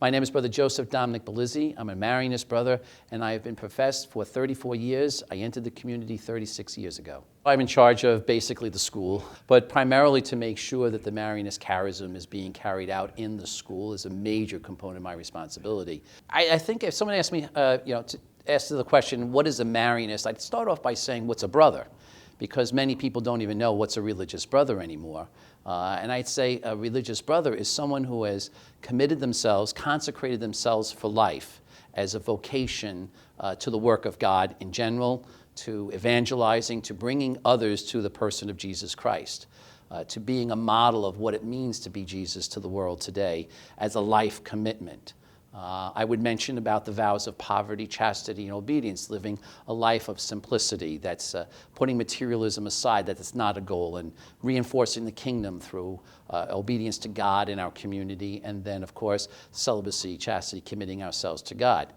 My name is Brother Joseph Dominic Bellizzi. I'm a Marianist brother, and I have been professed for 34 years. I entered the community 36 years ago. I'm in charge of basically the school, but primarily to make sure that the Marianist charism is being carried out in the school is a major component of my responsibility. I think if someone asked me, to ask the question, what is a Marianist? I'd start off by saying, what's a brother? Because many people don't even know what's a religious brother anymore. And I'd say a religious brother is someone who has committed themselves, consecrated themselves for life as a vocation to the work of God in general, to evangelizing, to bringing others to the person of Jesus Christ, to being a model of what it means to be Jesus to the world today as a life commitment. I would mention about the vows of poverty, chastity, and obedience, living a life of simplicity that's putting materialism aside, that it's not a goal, and reinforcing the kingdom through obedience to God in our community, and then, of course, celibacy, chastity, committing ourselves to God.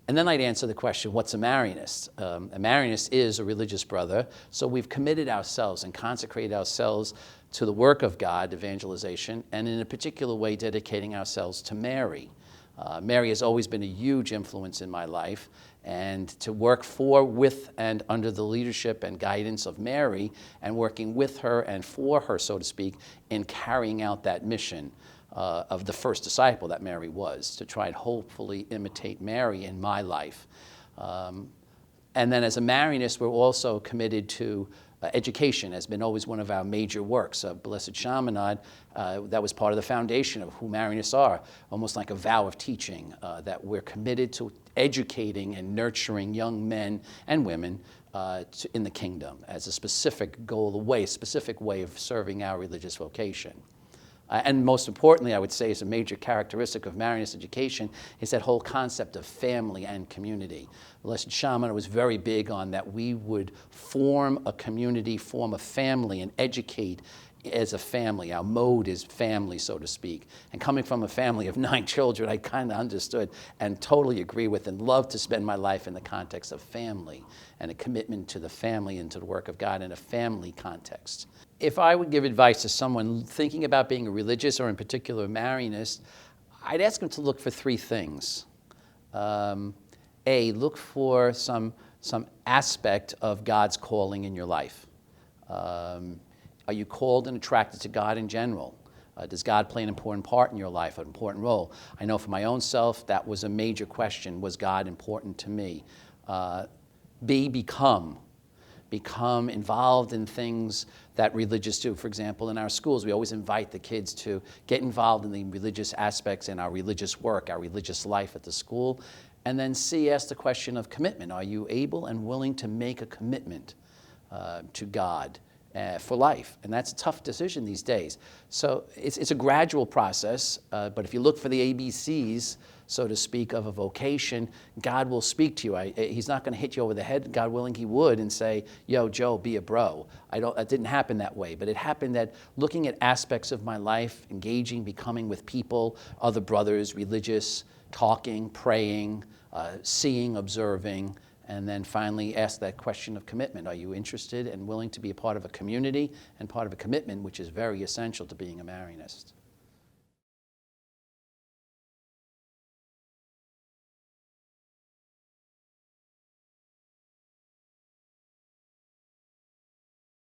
And then I'd answer the question, what's a Marianist? A Marianist is a religious brother, so we've committed ourselves and consecrated ourselves to the work of God, evangelization, and in a particular way dedicating ourselves to Mary. Mary has always been a huge influence in my life, and to work for, with, and under the leadership and guidance of Mary, and working with her and for her, so to speak, in carrying out that mission of the first disciple that Mary was, to try and hopefully imitate Mary in my life. And then as a Marianist, we're also committed to education has been always one of our major works. Blessed Chaminade, that was part of the foundation of who Marianists are, almost like a vow of teaching, that we're committed to educating and nurturing young men and women in the kingdom as a specific goal, specific way of serving our religious vocation. And most importantly, I would say, is a major characteristic of Marianist education is that whole concept of family and community. Blessed Chaminade was very big on that we would form a community, form a family, and educate as a family. Our mode is family, so to speak. And coming from a family of 9 children, I kind of understood and totally agree with and love to spend my life in the context of family and a commitment to the family and to the work of God in a family context. If I would give advice to someone thinking about being a religious or in particular a Marianist, I'd ask them to look for 3 things. A, look for some aspect of God's calling in your life. Are you called and attracted to God in general? Does God play an important part in your life, an important role? I know for my own self, that was a major question. Was God important to me? B, become involved in things that religious do. For example, in our schools, we always invite the kids to get involved in the religious aspects in our religious work, our religious life at the school. And then C, ask the question of commitment. Are you able and willing to make a commitment to God for life? And that's a tough decision these days. So it's a gradual process, but if you look for the ABCs, so to speak, of a vocation, God will speak to you. He's not going to hit you over the head. God willing, he would, and say, yo, Joe, be a bro. It didn't happen that way, but it happened that looking at aspects of my life, engaging, becoming with people, other brothers, religious, talking, praying, seeing, observing, and then finally ask that question of commitment. Are you interested and willing to be a part of a community and part of a commitment, which is very essential to being a Marianist?